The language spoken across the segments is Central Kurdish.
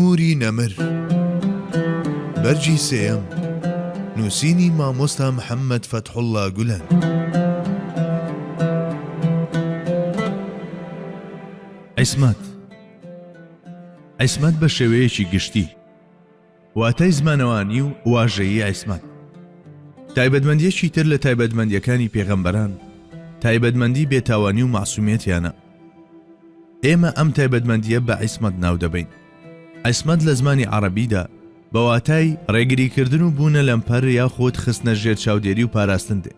نوری نەمر بەرجی سێیەم نووسینی مامۆستا محەممەد فەتحوڵڵا گولەن. عیسمەت بە شێوەیەکی گشتی واتای زمانەوانی و واژەیی عیسمەت تایبەتمەندیەکی تر لە تایبەتمەندیەکانی پێغەمبەران تایبەتمەندی بێتاوانی و معسوومیەتیانە. ئێمە ئەم تایبەتمەندیە بە عیسمەت ناو دەبین. عیسمەت لە زمانی عەرەبیدا بە واتای ڕێگریکردن و بوونە لەمپەر یاخۆت خستنە ژێر چاودێری و پاراستن دێ.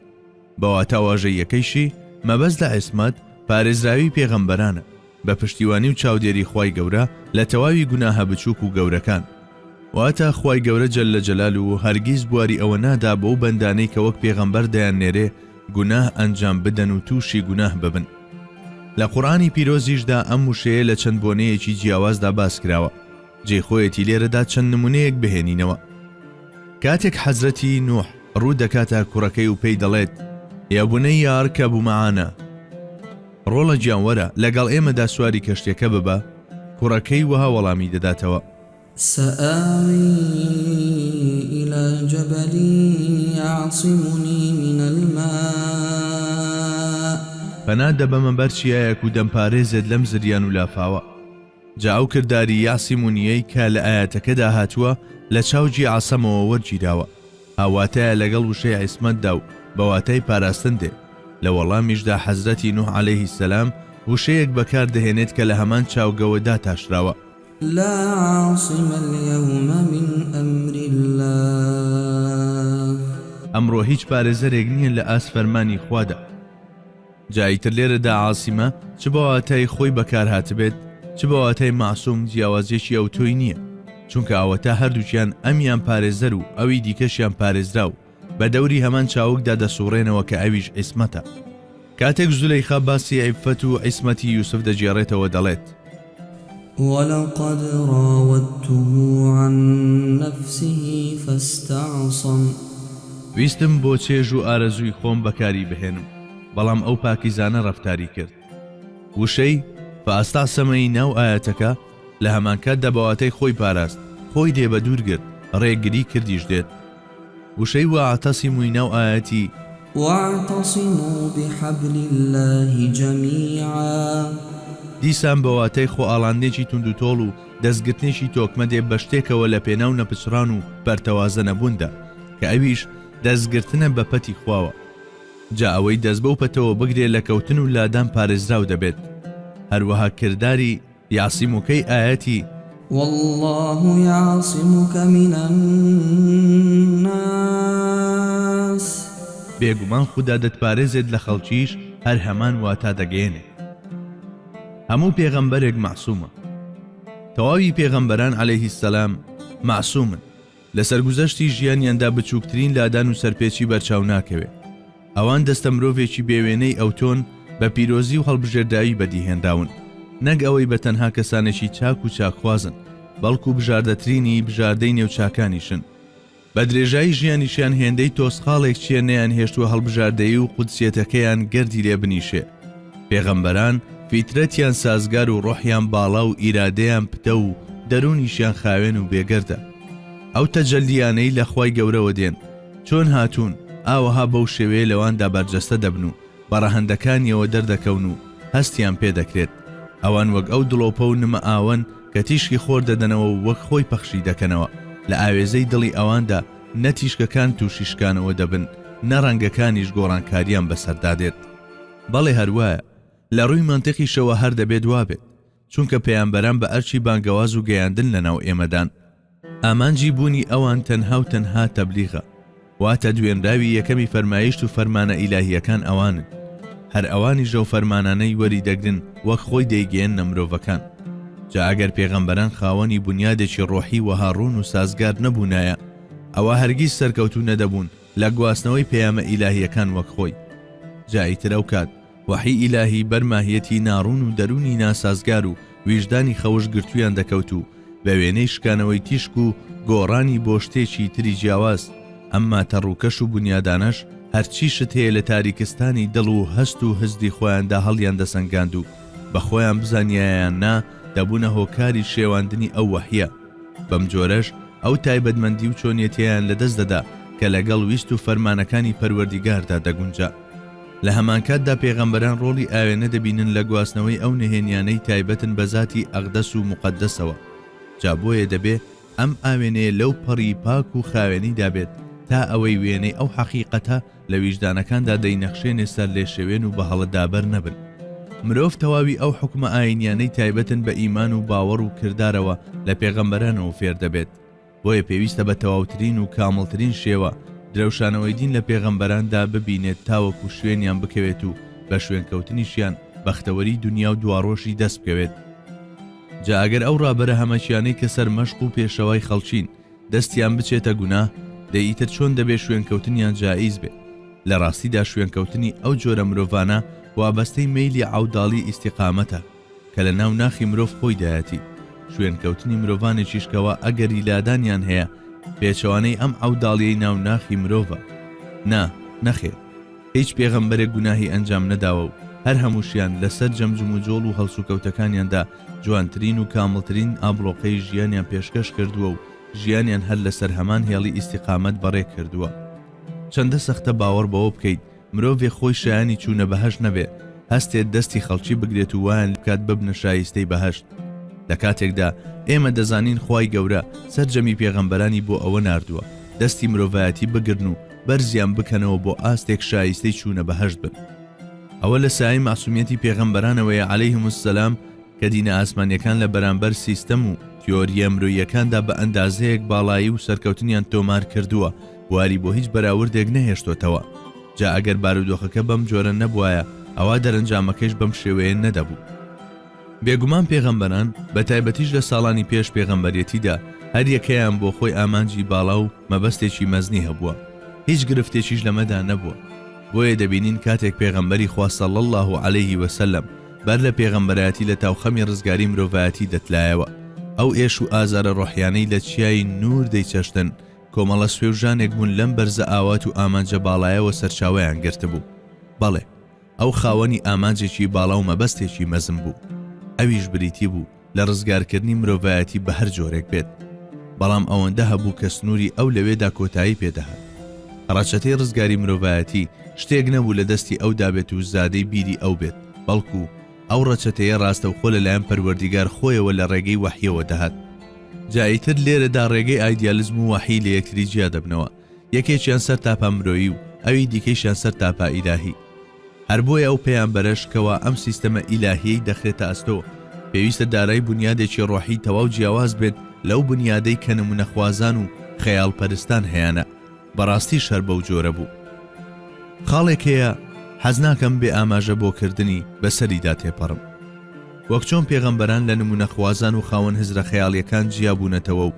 بە واتە واژەیەکەیشی مەبەست لە عیسمەت پارێزراوی پێغەمبەرانە بە پشتیوانی و چاودێری خوای گەورە لە تەواوی گوناهە بچووک و گەورەکان. واتە خوای گەورە جەللە جەلالوه و هەرگیز بواری ئەوە نادا بۆ بەندانەی کە وەک پێغەمبەر دەیاننێرێ گوناه ئەنجام بدەن و تووشی گوناه ببن. لە قورئانی پیرۆزیشدا ئەم وشەیە لە چەند بۆنەیەکی جیاوازدا باس کراوە. جێخۆیەتی لێرەدا چەند نمونەیەک بهێنینەوە. کاتێک حەزرەتی نوح ڕوو دەکاتە کوڕەکەی و پێی دەڵێت یا بونەیە ئەرکەبوا مەعەنا، ڕۆڵە گیانوەرە لەگەڵ ئێمەدا سواری کەشتێکە ببە، کوڕەکەی وەها وەڵامی دەداتەوە سآوي إلى جبل يعصمني من الماء پەنا دەبەمە بەر چیایەک و دەمپارێزێت لەم زریان و لافاوە. جا ئەو کردداری یاسیمونیەی کە لە ئاەتەکەدا هاتووە لە چاوجی عاسەمەوە وەرگیراوە، هاواتایە لەگەڵ وشەی عیسمەتدا و بەواتای پاراستن دێ. لە وەڵامیشدا حەزرەتی نوح عەلەیهی سەلام وشەیەک بەکار دەهێنێت کە لە هەمان چاوگەوەدا تاشراوە. لا عاصم اليوم من أمر الله. ئەمڕۆ هیچ پارێزەرێک نییە لە ئاس فەرمانی خوادا. جاییتر لێرەدا عاسیمە چ بە واتای خۆی بەکار هاتبێت چ بە واتای معسووم جیاوازیەکی ئەو تۆی نییە، چونکە ئەوەتا هەردووکیان ئەمیان پارێزەر و ئەوی دیکەشیان پارێزرا و بە دەوری هەمان چاوکدا دەسوڕێنەوە کە ئەویش عیسمەتە. کاتێک زولەیخا باسی عیفەت و عیسمەتی یوسف دەجێڕێتەوە دەڵێت ولقد راودته عن نفسه فاستعصم. ویستم بۆ چێژ و ئارەزووی خۆم بەکاری بهێنم، بەڵام ئەو پاکیزانە ڕەفتاری کرد. وشەی فاستعصمەی ناو ئاەتەکە لە هەمان کاتدا بەواتای خۆی پاراست، خۆی دێ بە دوورگرت، ڕێگری کردیش دێت. وشەی واعتەسیمووی ناو ئاەتی واعتصموا بحبل الله جميعا. دیسان بەواتای خۆ ئاڵاندێکی تونند و تۆڵ و دەستگرتنێکی تۆکمە دێ بە شتێکەوە لە پێناو نەپچران و بەرتەوازە نەبووندا کە ئەویش دەستگرتنە بە پەتی خواوە. جا ئەوەی دەست بەو پەتەوە بگرێ لە کەوتن و لادان پارێزراو دەبێت. هەروەها کردداری یاسیموکەی ئاەتی والله يعصمك من الناس. بێگومان خوددا دەتپارێزێت لە خەڵکیش هەر هەمان واتا دەگەێنێ. هەموو پێغەمبەرێک معسوومە. تەواوی پێغەمبەران عەلەیهی سەلام معسوومن، لە سەرگوزەشتی ژیانیاندا بچووکترین لادان و سەرپێچی بەرچاو ناکەوێت. ئەوان دەستە مرۆڤێکی بێوێنەی ئەوتۆن بە پیرۆزی و هەڵبژێردایی بەدیهێنراون، نەک ئەوەی بە تەنها کەسانێکی چاک و چاکخوازن، بەڵکو بژاردەترینی بژاردەی نێوچاکانیشن. بە درێژایی ژیانیشیان هێندەی تۆسخاڵێک چێنەیان هێشتووە هەڵبژاردەیی و قودسیەتەکەیان گەردی لێ بنیشێ. پێغەمبەران فیترەتیان سازگار و ڕۆحیان باڵا و ئیرادەیان پتە و دەرونیشیان خاوێن و بێگەردە. ئەو تەجەلیانەی لە خوای گەورەوە دێن چۆن هاتوون ئاوەها بەو شێوەیە لەواندا بەرجەستە دەبن و بەڕەهەندەکانیەوە دەردەکەون و هەستیان پێ دەکرێت. ئەوان وەک ئەو دڵۆپە و نمە ئاون کە تیشکی خۆر دەدەنەوە و وەک خۆی پەخشی دەکەنەوە. لە ئاوێزەی دڵی ئەواندا نە تیشکەکان تووشیشکانەوە دەبن، نە ڕەنگەکانیش گۆڕانکاریان بەسەردادێت. بەڵێ هەروایە لە ڕووی منتیقیشەوە هەر دەبێت وابێت، چونکە پەیامبەران بە ئەرچی بانگەواز و گەیاندن لەناو ئێمەدان. ئامانجی بوونی ئەوان تەنها و تەنها تەبلیغە، واتە دوێنراوی یەکەمی فەرمایشت و فەرمانە ئیلاهیەکان ئەوانن. هەر ئەوانی ژەو فەرمانانەی وەری دەگرن وەک خۆی دەیگەێننە مرۆڤەکان. جا ئەگەر پێغەمبەران خاوەنی بنیادێکی ڕۆحی و هاڕون و سازگار نەبوونایە، ئەوە هەرگیز سەرکەوتوو نەدەبوون لە گواستنەوەی پەیامە ئیلاهیەکان وەک خۆی. جاییتر ئەو کات وحی ئیلاهی بەرماهیەتی ناڕون و دەرونی ناسازگار و ویژدانی خەوش گرتویان دەکەوت و بە وێنەی شکانەوەی تیشک و گۆڕانی بۆ شتێکی تری جیاواز. ئەمما تەڕووکەش و بنیادانەش هەرچی شت هەیە لە تاریکستانی دڵ و هەست و هزدی خۆیاندا هەڵیان دەسەنگاند و بە خۆیان بزانیایان نا دەبوونە هۆکاری شێواندنی ئەو وەحیە. بەم جۆرەش ئەو تایبەتمەندی و چۆنیەتیان لەدەست دەدا کە لەگەڵ ویست و فەرمانەکانی پەروەردیگاردا دەگونجا. لە هەمان کاتدا پێغەمبەران ڕۆڵی ئاوێنە دەبینن لە گواستنەوەی ئەو نهێنیانەی تایبەتن بە ذاتی ئەقدەس و مقەدەسەوە. جا بۆیە دەبێ ئەم ئاوێنەیە لەو پەڕی پاک و خاوێنی دابێت تا ئەوەی وێنەی ئەو حەقیقەتە لە ویژدانەکاندا دەینەخشێنێ سەر لێ شێوێن و بە هەڵەدابەر نەبن. مرۆڤ تەواوی ئەو حکمە ئاینیانەی تایبەتن بە ئیمان و باوەڕ و کردارەوە لە پێغەمبەرانەوە فێر دەبێت. بۆیە پێویستە بە تەواوترین و کامڵترین شێوە درەوشانەوەی دین لە پێغەمبەراندا ببینێت تاوەکو شوێنیان بکەوێت و بە شوێنکەوتنیشیان بەختەوەری دنیا و دواڕۆژی دەست بکەوێت. جا ئەگەر ئەو ڕابەرە هەمەچیانەی کە سەر مەشق و پێشەوای خەڵچین دەستیان بچێتە گوناه، دەیتر چۆن دەبێت شوێنکەوتنیان جائیز بێت؟ لە ڕاستیدا شوێنکەوتنی ئەو جۆرە مرۆڤانە وابەستەی مەیلی عەوداڵی ئیستیقامەتە کە لە ناو ناخی مرۆڤ خۆی دایەتی. شوێنکەوتنی مرۆڤانێکیشکەوە ئەگەری لادانیان هەیە پێچەوانەی ئەم عەوداڵیەی ناو ناخی مرۆڤە. نەخێر، هیچ پێغەمبەرێک گوناهی ئەنجام نەداوە و هەر هەمووشیان لەسەر جەمجم و جۆڵ و هەڵسوکەوتەکانیاندا جوانترین و کامڵترین ئابڵۆقەی ژیانیان پێشکەش کردووە و ژیانیان هەر لەسەر هەمان هێڵی ئیستیقامەت بەڕێ کردووە. چەندە سەختە باوەڕ بەوە بکەیت مرۆڤێ خۆی شایانی چوونە بەهەشت نەبێ، هەستێت دەستی خەڵکی بگرێت و وایان بکات ببنە شایستەی بەهەشت. لە کاتێکدا ئێمە دەزانین خوای گەورە سەرجەمی پێغەمبەرانی بۆ ئەوە ناردووە دەستی مرۆڤایەتی بگرن و بەرزیان بکەنەوە بۆ ئاستێک شایستەی چوونە بەهەشت بن. ئەوە لە سایەی مەعسومیەتی پێغەمبەرانەوەیە عەلەیهم السەلام کە دینە ئاسمانیەکان لە بەرامبەر سیستەم و تیۆریە مرۆییەکاندا بە ئەندازەیەک باڵایی و سەرکەوتنیان تۆمار کردووە، واری بۆ هیچ بەراوردێک نەهێشتۆتەوە. جا ئەگەر بارودۆخەکە بەم جۆرە نەبوایە ئەوا دەرەنجامەکەش بەم شێوەیە نەدەبوو. بێگومان پێغەمبەران بە تایبەتیش لە ساڵانی پێش پێغەمبەرێتیدا هەر یەکەیان بۆ خۆی ئامانجی باڵا و مەبەستێکی مەزنی هەبووە، هیچ گرفتێکیش لەمەدا نەبووە. بۆیە دەبینین کاتێک پێغەمبەری خوا صلی الله علیه وسلم بەر لە پێغەمبەرایەتی لە تاوخەمی ڕزگاری مرۆڤایەتی دەتلایەوە، ئەو ئێش و ئازارە ڕۆحیانەی لە چیای نور دەیچەشتن کۆمەڵە سوێوژانێک بوون لەم بەرزە ئاوات و ئامانجە باڵایەوە سەرچاوەیان گرتبوو. بەڵێ ئەو خاوەنی ئامانجێکی باڵا و مەبەستێکی مەزن بوو، ئەویش بریتی بوو لە ڕزگارکردنی مرۆڤایەتی بە هەر جۆرێک بێت. بەڵام ئەوەندە هەبوو کە سنووری ئەو لەوێدا کۆتایی پێدەهات. ڕاچەتەی ڕزگاری مرۆڤایەتی شتێک نەبوو لە دەستی ئەو دابێت و زادەی بیری ئەو بێت، بەڵکو ئەو ڕەچەتەیە ڕاستەوخۆ لەلایەن پەروەردیگار خۆیەوە لە ڕێگەی وەحیەوە دەهات. جاییتر لێرەدا ڕێگەی ئایدیالیزم و وەحی لە یەکتری جیا دەبنەوە، یەکێکیان سەر تاپا مرۆیی و ئەوی دیکەیشیان سەر تاپا ئیلاهی. هەر بۆیە ئەو پەیامبەرەش کەوا ئەم سیستەمە ئیلاهیەی دەخرێتە ئەستۆ پێویستە دارای بنیادێکی ڕۆحی تەواو جیاواز بێت لەو بنیادەی کە نمونەخوازان و خەیاڵپەرستان هەیەنە. بەڕاستی شەر بەو جۆرە بوو. خاڵێک هەیە حەز ناکەم بێ ئاماژە بۆ کردنی بەسەریدا تێپەڕم. وەک چۆن پێغەمبەران لە نمونەخوازان و خاوەن هزرە خەیاڵیەکان جیابوونەتەوە و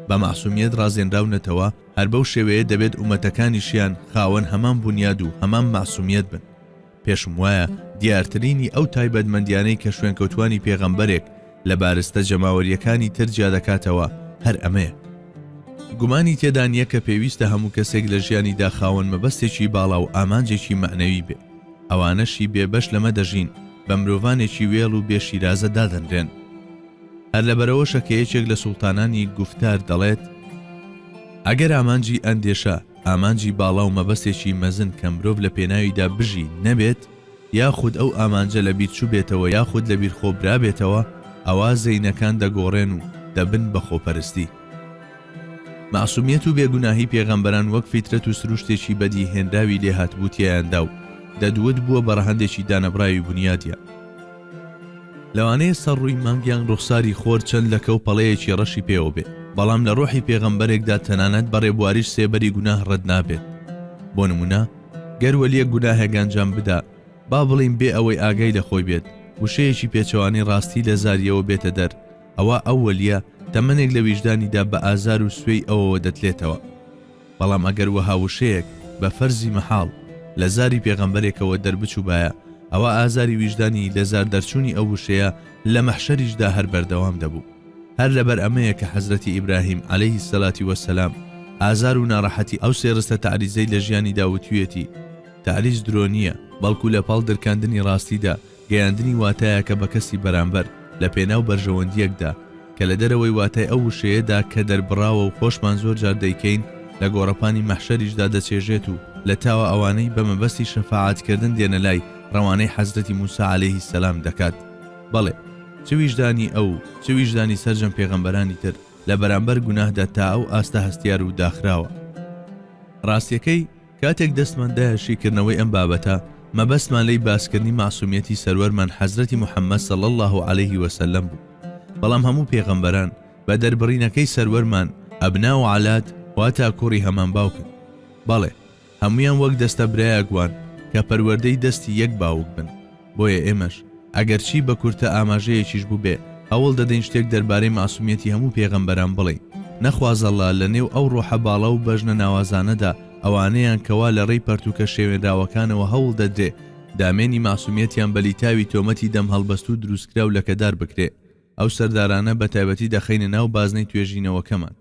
بە مەعسومیەت ڕازێنراونەتەوە، هەر بەو شێوەیە دەبێت ئومەتەکانیشیان خاوەن هەمان بنیاد و هەمان مەعسومیەت بن. پێشم وایە دیارترینی ئەو تایبەتمەندیانەی کە شوێنکەوتوانی پێغەمبەرێک لە بارستە جەماوەریەکانی تر جیا دەکاتەوە هەر ئەمەیە. گومانی تێدا نییە کە پێویستە هەموو کەسێک لە ژیانیدا خاوەن مەبەستێکی باڵا و ئامانجێکی مەعنەوی بێ. ئەوانەشی بێبەش لەمە دەژین بە مرۆڤانێکی وێڵ و بێشیرازە دادەنرێن. هەر لەبەرەوەشە کە یەکێک لە سوڵتانانی گوفتار دەڵێت ئەگەر ئامانجی ئەندێشە ئامانجی باڵا و مەبەستێکی مەزن کە مرۆڤ لە پێناویدا بژی نەبێت، یاخود ئەو ئامانجە لە بیر چوو بێتەوە یاخود لە بیر خۆبرا بێتەوە، ئەوا زەینەکان دەگۆڕێن و دەبن بە خۆپەرستی. مەعسومیەت و بێگوناهی پێغەمبەران وەک فیترەت و سروشتێکی بەدی هێنراوی لێ هاتبووتیاندا و دەدوت بووە بەڕەهەندێکی دانەبراوی بنیادیە. لەوانەیە سەر ڕووی مانگیان ڕوخساری خۆر چەند لەکە و پەڵەیەکی ڕەشی پێوە بێ، بەڵام لە ڕۆحی پێغەمبەرێکدا تەنانەت بەڕێبواریش سێبەری گوناه ڕەت نابێت. بۆ نمونە گەر وەلیە گوناهێک ئەنجام بدا، با بڵین بێ ئەوەی ئاگای لە خۆی بێت، وشەیەکی پێچەوانەی ڕاستی لە زاریەوە بێتە دەر، ئەوە ئەو وەلیە تەمەنێک لە ویژدانیدا بە ئازار و سوێی ئەوەوە دەتلێتەوە. بەڵام ئەگەر وەها وشەیەک بە فەرزی مەحاڵ لە زاری پێغەمبەرێکەوە دەربچووبایە، ئەوە ئازاری ویژدانی لە زار دەرچوونی ئەو وشەیە لە مەحشەریشدا هەر بەردەوام دەبوو. هەر لەبەر ئەمەیە کە حەزرەتی ئیبراهیم عەلەیهی سەلاتی وەسەلام ئازار و ناڕەحەتی ئەو سێڕستە تعریزەی لە ژیانی داوتویەتی تعریز درۆ نییە، بەڵکو لە پاڵ دەرکاندنی ڕاستیدا گەیاندنی واتایە کە بە کەسی بەرامبەر لە پێناو بەرژەوەندیەکدا کە لە دەرەوەی واتای ئەو وشەیەدا کە دەربڕاوە و خۆشمان زۆر جار دەیکەین لە گۆڕەپانی مەحشەریشدا دەچێژێت و لە تاوە ئەوانەی بە مەبەستی شەفاعەتکردن دێنە لای ڕەوانەی حەزرەتی موسا عەلەیهی سەلام دەکات. بەڵێ چ ویژدانی ئەو چ ویژدانی سەرجەم پێغەمبەرانی تر لە بەرامبەر گوناهدا تا ئەو ئاستە هەستیار و داخراوە. ڕاستیەکەی کاتێک دەستمان دایشیکردنەوەی ئەم بابەتە مەبەستمان لی باسکردنی معسومیەتی سەروەرمان حەزرەتی موحەممەد صلی الله عليه وسلم بوو. بەڵام هەموو پێغەمبەران بە دەربڕینەکەی سەروەرمان ئەبنا و عەلات واتە کوڕی هەمان باوکن. بەڵێ هەمویان وەک دەستە برایەکوان کە پەروەردەی دەستی یەک باوک بن. بۆیە ئێمەش ئەگەرچی بە کورتە ئاماژەیەکیش بوو بێ هەوڵ دەدەین شتێک دەربارەی معسومیەتی هەموو پێغەمبەران بڵێ، نەخوازەڵا لە نێو ئەو ڕۆحە باڵە و بەژنە ناوازانەدا ئەوانەیان کەوا لە ڕێی پەرتوکە شێوێنراوەکانەوە هەوڵ دەدرێ دامێنی معسومیەتیان بەلیتاوی تۆمەتی دەم هەڵبەست و دروستکرا و لەکەدار بکرێ. ئەو سەردارانە بە تایبەتی دەخەینە ناو بازنەی توێژینەوەکەمان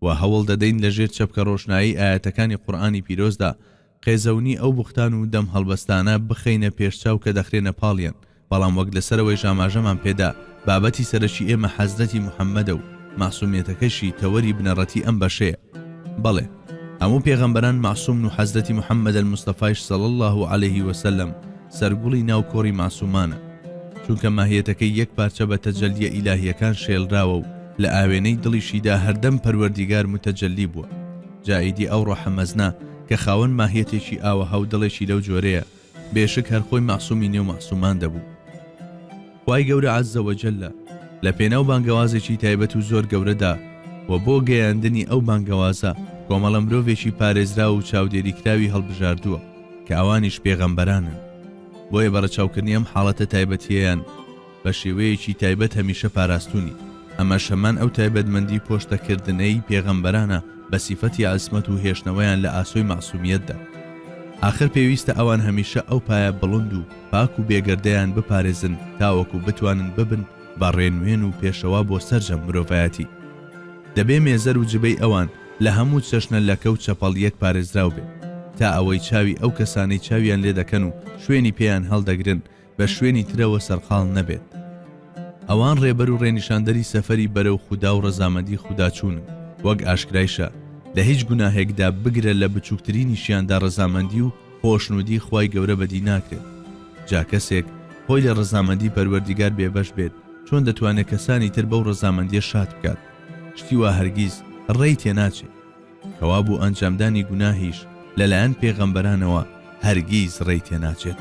و هەوڵ دەدەین لەژێر چەپکە ڕۆشنایی ئاەتەکانی قورئانی پیرۆزدا قێزەونی ئەو بوختان و دەم هەڵبەستانە بخەینە پێشچاو کە دەخرێنە پاڵیان. بەڵام وەک لەسەرەوەی ژاماژەمان پێدا بابەتی سەرەکی ئێمە حەزرەتی موحەممەدە و معسومیەتەکەشی تەوەری بنەڕەتی ئەم بەشەیە. بەڵێ هەموو پێغەمبەران معسووم و حەزرەتی موحەممەد المستەفایش صلی الله عليه وسلم سەرگوڵی ناو کۆڕی معسومانە، چونکە ماهیەتەکەی یەک پارچە بە تەجەلیە ئیلاهیەکان شێڵراوە و لە ئاوێنەی دڵیشیدا هەردەم پەروەردیگار متەجەلی بووە. جائیدی ئەو ڕۆحە مەزنا کە خاوەن ماهیەتێکی ئاوە هەو دڵێکی لەو جۆرەیە بێشک هەر خۆی معسومی نێو معسومان دەبوو. خوای گەورە عەزە وەجەلە لە پێناو بانگەوازێکی تایبەت و زۆر گەورەدا و بۆ گەیاندنی ئەو بانگەوازە کۆمەڵە مرۆڤێکی پارێزرا و چاودێریکراوی هەڵبژاردووە کە ئەوانیش پێغەمبەرانن. بۆیە بەڕەچاوکردنی ئەم حاڵەتە تایبەتیەیان بە شێوەیەکی تایبەت هەمیشە پاراستونی. ئەمە شەمان ئەو تایبەتمەندی پۆشتەکردنەی پێغەمبەرانە بە سیفەتی عەسمەت و هێشتنەوەیان لە ئاسۆی معسومیەتدا. آخر پێویستە ئەوان هەمیشە ئەو پایە بڵند و پاک و بێگەردەیان بپارێزن تاوەکو بتوانن ببن بە ڕێنوێن و پێشەوا بۆ سەرجەم مرۆڤایەتی. دەبێ مێزەر و جبەی ئەوان لە هەموو چەشنە لەکە و چەپەڵ یەک پارێزراو بێ تا ئەوەی چاوی ئەو کەسانەی چاویان لێ دەکەن و شوێنی پێیان هەڵدەگرن بە شوێنی ترەوە سەرخاڵ نەبێت. ئەوان ڕێبەر و ڕێنیشاندەری سەفەری بەرەو خودا و ڕەزامەندی خودا چوونن. وەک ئاشکرایشە لە هیچ گوناهێکدا بگرە لە بچووکترینیشیاندا ڕەزامەندی و خۆشنودی خوای گەورە بەدی ناکرێت. جا کەسێک خۆی لە ڕەزامەندی پەروەردیگار بێبەش بێت چۆن دەتوانێت کەسانی تر بەو ڕەزامەندیە شاد بکات؟ شتی وا هەرگیز ڕێی تێناچێت. کەوا بوو ئەنجامدانی گوناهیش لەلایەن پێغەمبەرانەوە هەرگیز ڕێی تێناچێت.